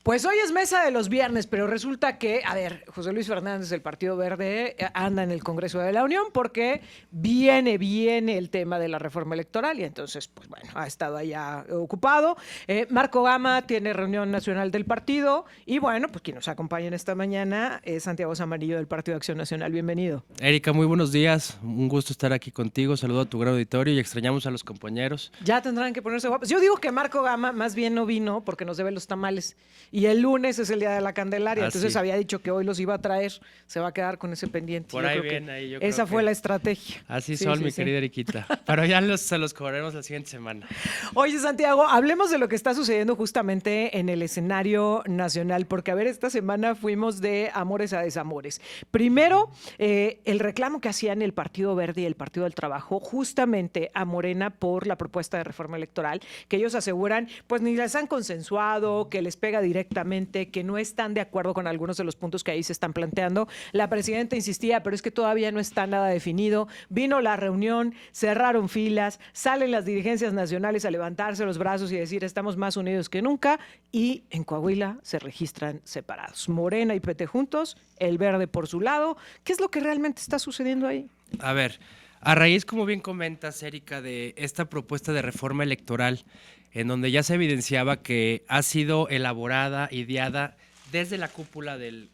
Pues hoy es mesa de los viernes, pero resulta que, a ver, José Luis Fernández del Partido Verde anda en el Congreso de la Unión porque viene el tema de la reforma electoral y entonces, pues bueno, ha estado allá ocupado. Marco Gama tiene reunión nacional del partido y bueno, pues quien nos acompaña en esta mañana es Santiago Zamanillo del Partido de Acción Nacional. Bienvenido. Erika, muy buenos días. Un gusto estar aquí contigo. Saludo a tu gran auditorio y extrañamos a los compañeros. Ya tendrán que ponerse guapos. Yo digo que Marco Gama más bien no vino porque nos debe los tamales. Y el lunes es el día de la Candelaria. Entonces sí. había dicho que hoy los iba a traer. Se va a quedar con ese pendiente. Por ahí bien, ahí yo creo esa fue que la estrategia. Así Sí, son, sí, mi sí. querida Eriquita. Pero ya se los cobraremos la siguiente semana. Oye, Santiago, hablemos de lo que está sucediendo justamente en el escenario nacional, porque a ver, esta semana fuimos de amores a desamores. Primero, el reclamo que hacían el Partido Verde y el Partido del Trabajo justamente a Morena por la propuesta de reforma electoral, que ellos aseguran, pues ni las han consensuado, que les pega directamente, que no están de acuerdo con algunos de los puntos que ahí se están planteando. La presidenta insistía, pero es que todavía no está nada definido. Vino la reunión, cerraron filas, salen las dirigencias nacionales a levantarse los brazos y decir estamos más unidos que nunca, y en Coahuila se registran separados. Morena y PT juntos, el Verde por su lado. ¿Qué es lo que realmente está sucediendo ahí? A ver, a raíz, como bien comentas, Erika, de esta propuesta de reforma electoral, en donde ya se evidenciaba que ha sido elaborada, ideada desde la cúpula del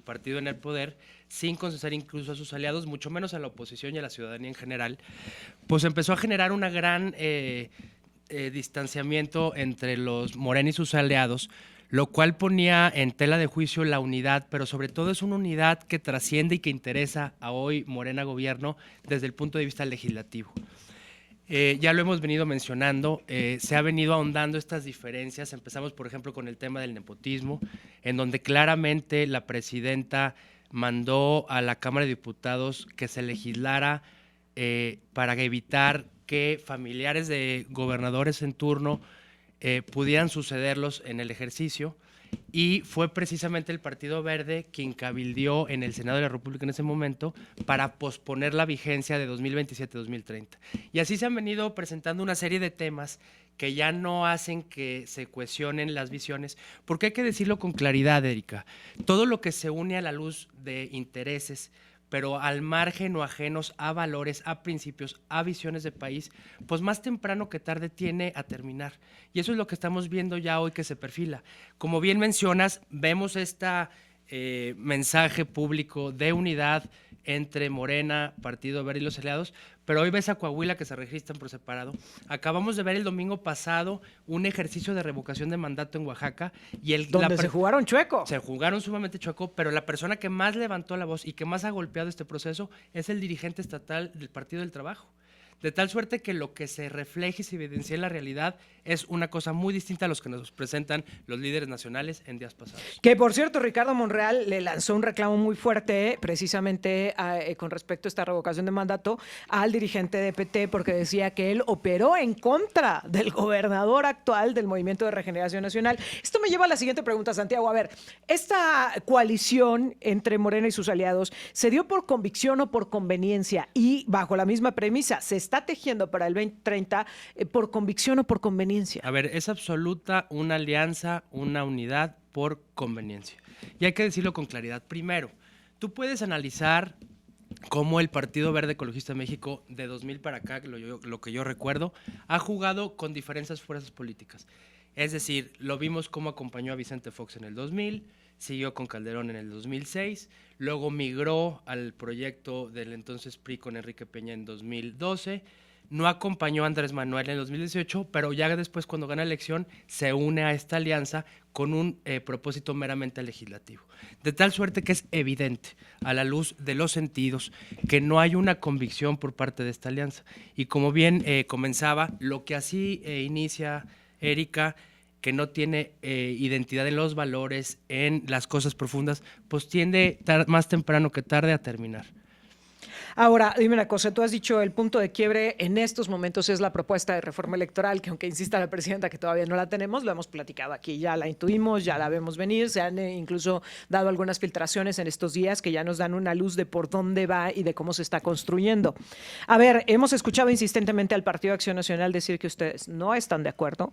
partido en el poder, sin conceder incluso a sus aliados, mucho menos a la oposición y a la ciudadanía en general, pues empezó a generar una gran distanciamiento entre los Morena y sus aliados, lo cual ponía en tela de juicio la unidad, pero sobre todo es una unidad que trasciende y que interesa a hoy Morena Gobierno desde el punto de vista legislativo. Ya lo hemos venido mencionando, se ha venido ahondando estas diferencias. Empezamos, por ejemplo, con el tema del nepotismo, en donde claramente la presidenta mandó a la Cámara de Diputados que se legislara para evitar que familiares de gobernadores en turno pudieran sucederlos en el ejercicio, y fue precisamente el Partido Verde quien cabildió en el Senado de la República en ese momento para posponer la vigencia de 2027-2030. Y así se han venido presentando una serie de temas que ya no hacen que se cuestionen las visiones, porque hay que decirlo con claridad, Erika, todo lo que se une a la luz de intereses, pero al margen o ajenos a valores, a principios, a visiones de país, pues más temprano que tarde tiene a terminar. Y eso es lo que estamos viendo ya hoy que se perfila. Como bien mencionas, vemos este mensaje público de unidad entre Morena, Partido Verde y los aliados, pero hoy ves a Coahuila que se registran por separado. Acabamos de ver el domingo pasado un ejercicio de revocación de mandato en Oaxaca. Donde se jugaron chueco. Se jugaron sumamente chueco, pero la persona que más levantó la voz y que más ha golpeado este proceso es el dirigente estatal del Partido del Trabajo. De tal suerte que lo que se refleja y se evidencia en la realidad es una cosa muy distinta a los que nos presentan los líderes nacionales en días pasados. Que por cierto, Ricardo Monreal le lanzó un reclamo muy fuerte precisamente con respecto a esta revocación de mandato al dirigente de PT, porque decía que él operó en contra del gobernador actual del Movimiento de Regeneración Nacional. Esto me lleva a la siguiente pregunta, Santiago. A ver, ¿esta coalición entre Morena y sus aliados se dio por convicción o por conveniencia? Y bajo la misma premisa, ¿se está tejiendo para el 2030 por convicción o por conveniencia? A ver, es absoluta una alianza, una unidad por conveniencia. Y hay que decirlo con claridad. Primero, tú puedes analizar cómo el Partido Verde Ecologista de México de 2000 para acá, lo que yo recuerdo, ha jugado con diferentes fuerzas políticas. Es decir, lo vimos cómo acompañó a Vicente Fox en el 2000, siguió con Calderón en el 2006, luego migró al proyecto del entonces PRI con Enrique Peña en 2012, no acompañó a Andrés Manuel en el 2018, pero ya después, cuando gana la elección, se une a esta alianza con un propósito meramente legislativo. De tal suerte que es evidente, a la luz de los sentidos, que no hay una convicción por parte de esta alianza. Y como bien comenzaba, lo que así inicia Erika, que no tiene identidad en los valores, en las cosas profundas, pues tiende más temprano que tarde a terminar. Ahora, dime una cosa, tú has dicho el punto de quiebre en estos momentos es la propuesta de reforma electoral, que aunque insista la presidenta que todavía no la tenemos, lo hemos platicado aquí, ya la intuimos, ya la vemos venir, se han incluso dado algunas filtraciones en estos días que ya nos dan una luz de por dónde va y de cómo se está construyendo. A ver, hemos escuchado insistentemente al Partido Acción Nacional decir que ustedes no están de acuerdo,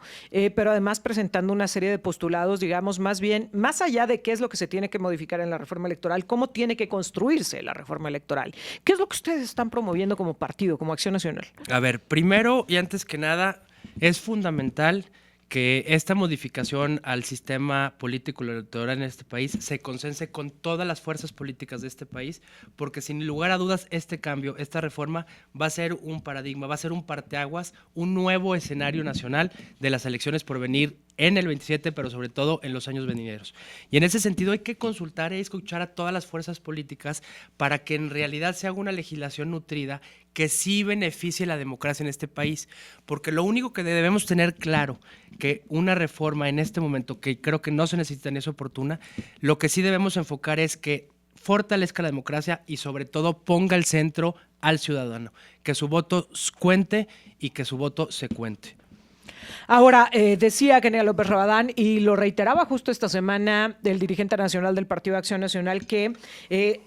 pero además presentando una serie de postulados, digamos, más bien, más allá de qué es lo que se tiene que modificar en la reforma electoral, cómo tiene que construirse la reforma electoral. ¿Qué es lo que ustedes están promoviendo como partido, como Acción Nacional? A ver, primero y antes que nada, es fundamental que esta modificación al sistema político electoral en este país se consense con todas las fuerzas políticas de este país, porque sin lugar a dudas este cambio, esta reforma va a ser un paradigma, va a ser un parteaguas, un nuevo escenario nacional de las elecciones por venir en el 27, pero sobre todo en los años venideros. Y en ese sentido hay que consultar y escuchar a todas las fuerzas políticas para que en realidad se haga una legislación nutrida que sí beneficie la democracia en este país, porque lo único que debemos tener claro, que una reforma en este momento, que creo que no se necesita ni es oportuna, lo que sí debemos enfocar es que fortalezca la democracia y sobre todo ponga al centro al ciudadano, que su voto cuente y que su voto se cuente. Ahora, decía Kenia López Rabadán, y lo reiteraba justo esta semana el dirigente nacional del Partido de Acción Nacional, que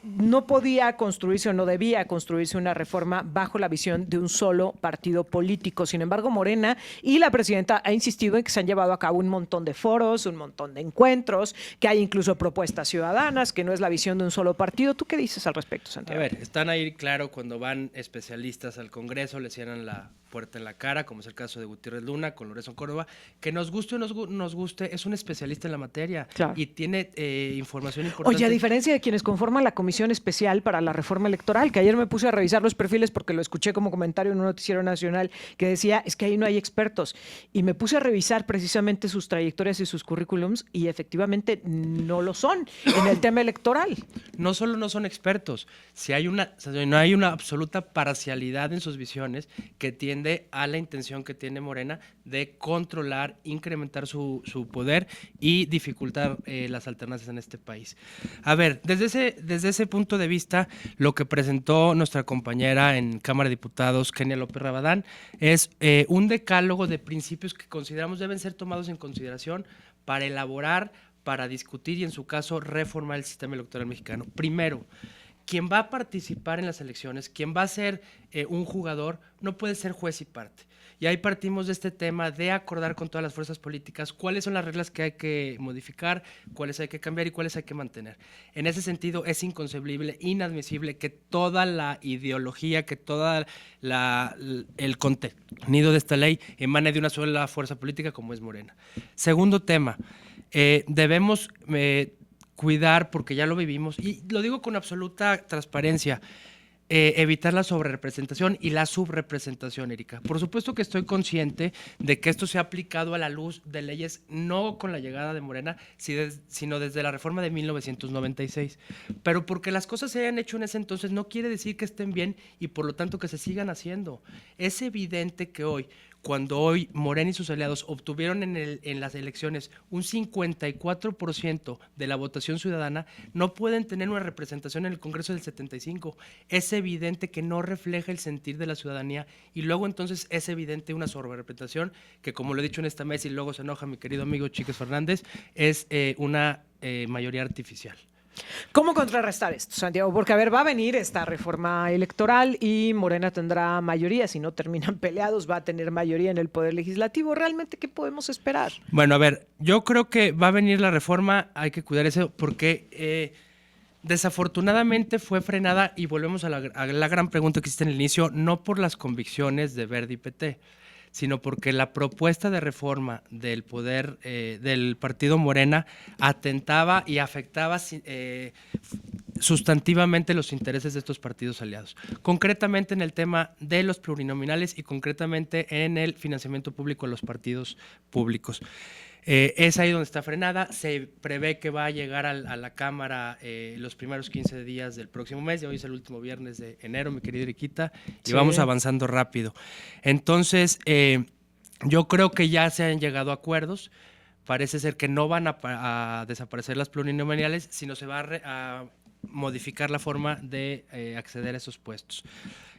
no podía construirse o no debía construirse una reforma bajo la visión de un solo partido político. Sin embargo, Morena y la presidenta ha insistido en que se han llevado a cabo un montón de foros, un montón de encuentros, que hay incluso propuestas ciudadanas, que no es la visión de un solo partido. ¿Tú qué dices al respecto, Santiago? A ver, están ahí, claro, cuando van especialistas al Congreso, le cierran la puerta en la cara, como es el caso de Gutiérrez Luna con Lorenzo Córdoba, que nos guste o nos guste, es un especialista en la materia, claro, y tiene información importante. Oye, a diferencia de quienes conforman la Comisión Especial para la Reforma Electoral, que ayer me puse a revisar los perfiles porque lo escuché como comentario en un noticiero nacional que decía, es que ahí no hay expertos, y me puse a revisar precisamente sus trayectorias y sus currículums, y efectivamente no lo son en el tema electoral. No solo no son expertos, si no hay una absoluta parcialidad en sus visiones que tiende a la intención que tiene Morena de controlar, incrementar su poder y dificultar las alternancias en este país. A ver, desde ese punto de vista, lo que presentó nuestra compañera en Cámara de Diputados, Kenia López Rabadán, es un decálogo de principios que consideramos deben ser tomados en consideración para elaborar, para discutir y, en su caso, reformar el sistema electoral mexicano. Primero, quien va a participar en las elecciones, quien va a ser un jugador, no puede ser juez y parte. Y ahí partimos de este tema de acordar con todas las fuerzas políticas cuáles son las reglas que hay que modificar, cuáles hay que cambiar y cuáles hay que mantener. En ese sentido, es inconcebible, inadmisible que toda la ideología, que todo el contenido de esta ley emane de una sola fuerza política como es Morena. Segundo tema, debemos cuidar, porque ya lo vivimos, y lo digo con absoluta transparencia, evitar la sobrerepresentación y la subrepresentación, Erika. Por supuesto que estoy consciente de que esto se ha aplicado a la luz de leyes no con la llegada de Morena, sino desde la reforma de 1996. Pero porque las cosas se hayan hecho en ese entonces no quiere decir que estén bien y por lo tanto que se sigan haciendo. Es evidente que cuando hoy Morena y sus aliados obtuvieron en las elecciones un 54% de la votación ciudadana, no pueden tener una representación en el Congreso del 75%. Es evidente que no refleja el sentir de la ciudadanía y luego entonces es evidente una sobrerepresentación que, como lo he dicho en esta mesa y luego se enoja mi querido amigo Chiques Fernández, es una mayoría artificial. ¿Cómo contrarrestar esto, Santiago? Porque, a ver, va a venir esta reforma electoral y Morena tendrá mayoría. Si no terminan peleados, va a tener mayoría en el Poder Legislativo. ¿Realmente qué podemos esperar? Bueno, a ver, yo creo que va a venir la reforma, hay que cuidar eso, porque desafortunadamente fue frenada, y volvemos a la gran pregunta que hiciste en el inicio, no por las convicciones de Verde y PT, sino porque la propuesta de reforma del poder del partido Morena atentaba y afectaba sustantivamente los intereses de estos partidos aliados, concretamente en el tema de los plurinominales y concretamente en el financiamiento público de los partidos públicos. Es ahí donde está frenada. Se prevé que va a llegar a la Cámara los primeros 15 días del próximo mes. Hoy es el último viernes de enero, mi querida Eriquita, y sí, vamos avanzando rápido. Entonces, yo creo que ya se han llegado a acuerdos. Parece ser que no van a desaparecer las plurinominales, sino se va a modificar la forma de acceder a esos puestos.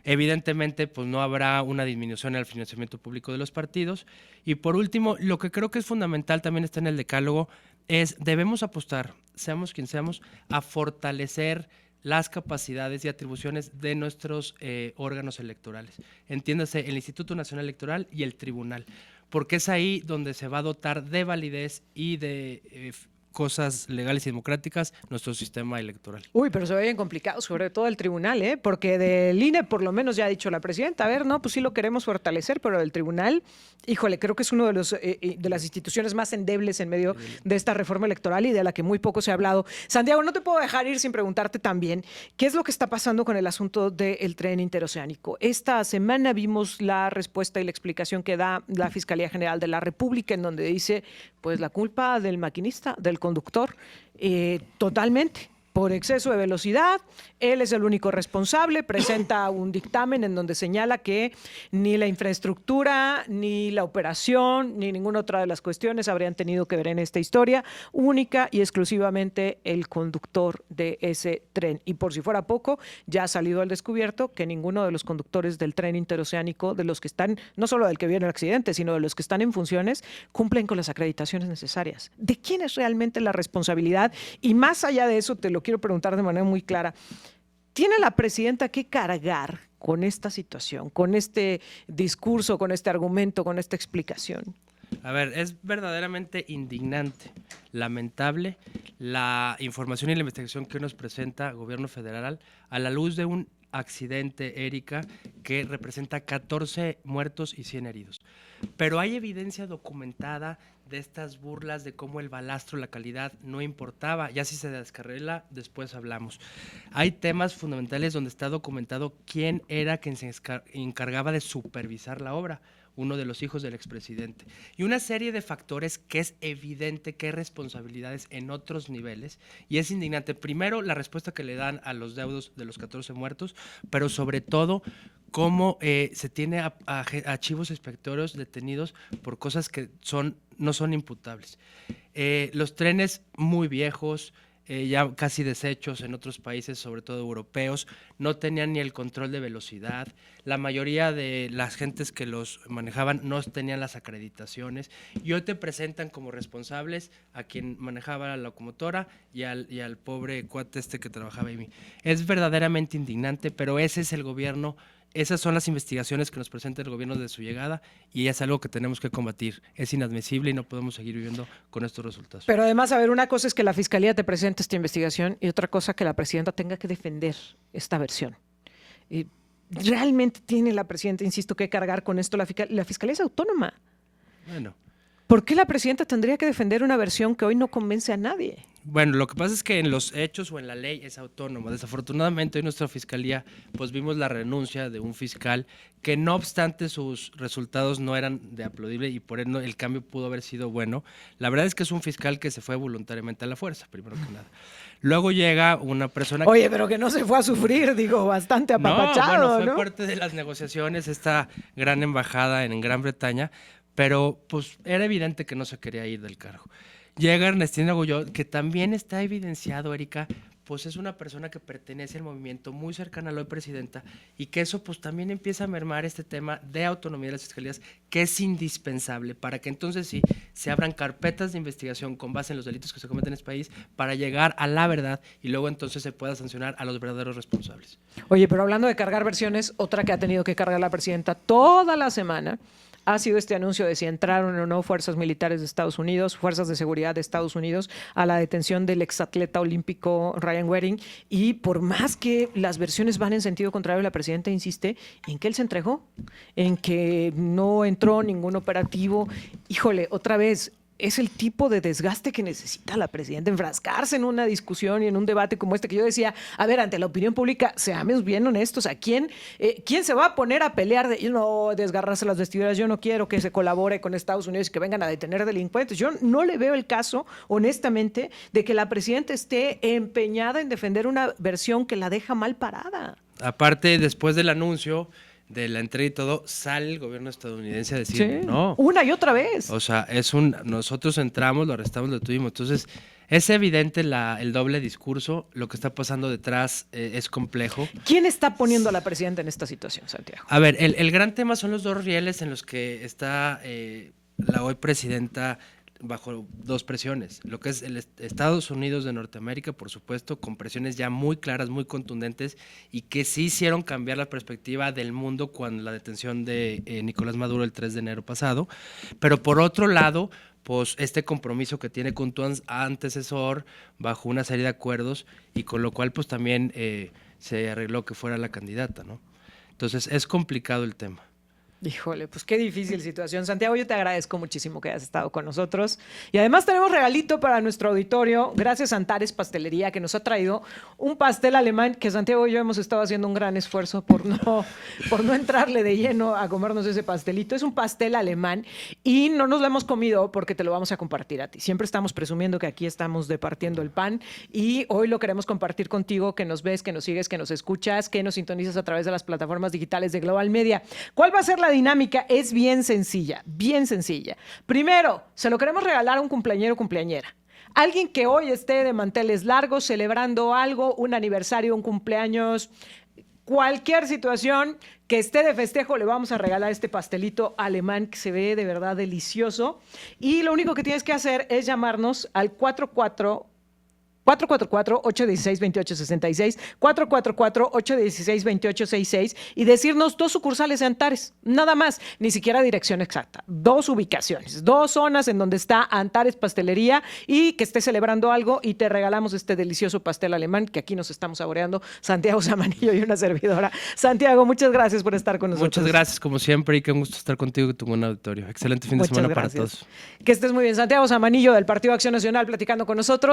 Evidentemente, pues no habrá una disminución en el financiamiento público de los partidos. Y por último, lo que creo que es fundamental, también está en el decálogo, es debemos apostar, seamos quien seamos, a fortalecer las capacidades y atribuciones de nuestros órganos electorales. Entiéndase, el Instituto Nacional Electoral y el Tribunal, porque es ahí donde se va a dotar de validez y de cosas legales y democráticas nuestro sistema electoral. Uy, pero se ve bien complicado, sobre todo el tribunal, ¿eh? Porque del INE por lo menos ya ha dicho la presidenta, a ver, no, pues sí lo queremos fortalecer, pero el tribunal, híjole, creo que es uno de las instituciones más endebles en medio de esta reforma electoral y de la que muy poco se ha hablado. Santiago, no te puedo dejar ir sin preguntarte también, ¿qué es lo que está pasando con el asunto del tren interoceánico? Esta semana vimos la respuesta y la explicación que da la Fiscalía General de la República, en donde dice, pues la culpa del maquinista, del conductor, totalmente. Por exceso de velocidad, él es el único responsable, presenta un dictamen en donde señala que ni la infraestructura, ni la operación, ni ninguna otra de las cuestiones habrían tenido que ver en esta historia, única y exclusivamente el conductor de ese tren. Y por si fuera poco, ya ha salido al descubierto que ninguno de los conductores del tren interoceánico, de los que están, no solo del que viene el accidente, sino de los que están en funciones, cumplen con las acreditaciones necesarias. ¿De quién es realmente la responsabilidad? Y más allá de eso, te lo quiero preguntar de manera muy clara. ¿Tiene la presidenta que cargar con esta situación, con este discurso, con este argumento, con esta explicación? A ver, es verdaderamente indignante, lamentable la información y la investigación que nos presenta el gobierno federal a la luz de un accidente, Erika, que representa 14 muertos y 100 heridos. Pero hay evidencia documentada de estas burlas de cómo el balastro, la calidad, no importaba. Ya si se descarrila, después hablamos. Hay temas fundamentales donde está documentado quién era quien se encargaba de supervisar la obra, uno de los hijos del expresidente. Y una serie de factores que es evidente que hay responsabilidades en otros niveles y es indignante. Primero, la respuesta que le dan a los deudos de los 14 muertos, pero sobre todo cómo se tiene a archivos expiatorios detenidos por cosas que no son imputables. Los trenes muy viejos, ya casi deshechos en otros países, sobre todo europeos, no tenían ni el control de velocidad. La mayoría de las gentes que los manejaban no tenían las acreditaciones y hoy te presentan como responsables a quien manejaba la locomotora y al pobre cuate que trabajaba ahí. Es verdaderamente indignante, pero ese es el gobierno. Esas son las investigaciones que nos presenta el gobierno desde su llegada y es algo que tenemos que combatir. Es inadmisible y no podemos seguir viviendo con estos resultados. Pero además, a ver, una cosa es que la Fiscalía te presente esta investigación y otra cosa que la presidenta tenga que defender esta versión. ¿Realmente tiene la presidenta, insisto, que cargar con esto? La Fiscalía es autónoma. Bueno. ¿Por qué la presidenta tendría que defender una versión que hoy no convence a nadie? Bueno, lo que pasa es que en los hechos o en la ley es autónoma. Desafortunadamente, hoy nuestra fiscalía, pues vimos la renuncia de un fiscal que no obstante sus resultados no eran de aplaudible y por ende el cambio pudo haber sido bueno. La verdad es que es un fiscal que se fue voluntariamente a la fuerza, primero que nada. Luego llega una persona... Oye, pero que no se fue a sufrir, digo, bastante apapachado, ¿no? Fue parte de las negociaciones, esta gran embajada en Gran Bretaña, pero pues era evidente que no se quería ir del cargo. Llega Ernestina Godoy, que también está evidenciado, Erika, pues es una persona que pertenece al movimiento muy cercana a la hoy presidenta y que eso pues también empieza a mermar este tema de autonomía de las fiscalías, que es indispensable para que entonces sí se abran carpetas de investigación con base en los delitos que se cometen en este país para llegar a la verdad y luego entonces se pueda sancionar a los verdaderos responsables. Oye, pero hablando de cargar versiones, otra que ha tenido que cargar la presidenta toda la semana ha sido este anuncio de si entraron o no fuerzas militares de Estados Unidos, fuerzas de seguridad de Estados Unidos, a la detención del exatleta olímpico Ryan Waring. Y por más que las versiones van en sentido contrario, la presidenta insiste en que él se entregó, en que no entró ningún operativo. Híjole, otra vez, es el tipo de desgaste que necesita la presidenta, enfrascarse en una discusión y en un debate como este, que yo decía, a ver, ante la opinión pública, seamos bien honestos, ¿a quién se va a poner a pelear de no desgarrarse las vestiduras? Yo no quiero que se colabore con Estados Unidos y que vengan a detener delincuentes. Yo no le veo el caso, honestamente, de que la presidenta esté empeñada en defender una versión que la deja mal parada. Aparte, después del anuncio de la entrega y todo, sale el gobierno estadounidense a decir Sí, no. una y otra vez. O sea, nosotros entramos, lo arrestamos, lo tuvimos. Entonces, es evidente el doble discurso. Lo que está pasando detrás es complejo. ¿Quién está poniendo a la presidenta en esta situación, Santiago? A ver, el gran tema son los dos rieles en los que está la hoy presidenta bajo dos presiones. Lo que es el Estados Unidos de Norteamérica, por supuesto, con presiones ya muy claras, muy contundentes, y que sí hicieron cambiar la perspectiva del mundo con la detención de Nicolás Maduro el 3 de enero pasado. Pero por otro lado, pues este compromiso que tiene con tu antecesor bajo una serie de acuerdos, y con lo cual pues también se arregló que fuera la candidata, ¿no? Entonces es complicado el tema. Híjole, pues qué difícil situación. Santiago, yo te agradezco muchísimo que hayas estado con nosotros. Y además tenemos regalito para nuestro auditorio, gracias a Antares Pastelería, que nos ha traído un pastel alemán que Santiago y yo hemos estado haciendo un gran esfuerzo por no entrarle de lleno a comernos ese pastelito. Es un pastel alemán y no nos lo hemos comido porque te lo vamos a compartir a ti. Siempre estamos presumiendo que aquí estamos departiendo el pan y hoy lo queremos compartir contigo, que nos ves, que nos sigues, que nos escuchas, que nos sintonizas a través de las plataformas digitales de Global Media. ¿Cuál va a ser la dinámica? Es bien sencilla, bien sencilla. Primero, se lo queremos regalar a un cumpleañero o cumpleañera. Alguien que hoy esté de manteles largos, celebrando algo, un aniversario, un cumpleaños, cualquier situación que esté de festejo, le vamos a regalar este pastelito alemán que se ve de verdad delicioso. Y lo único que tienes que hacer es llamarnos al 444-816-2866, 444-816-2866 y decirnos 2 sucursales de Antares, nada más, ni siquiera dirección exacta, 2 ubicaciones, 2 zonas en donde está Antares Pastelería y que esté celebrando algo y te regalamos este delicioso pastel alemán que aquí nos estamos saboreando, Santiago Zamanillo y una servidora. Santiago, muchas gracias por estar con nosotros. Muchas gracias, como siempre, y qué gusto estar contigo y tu buen auditorio. Excelente fin de semana para todos. Que estés muy bien. Santiago Zamanillo del Partido Acción Nacional platicando con nosotros.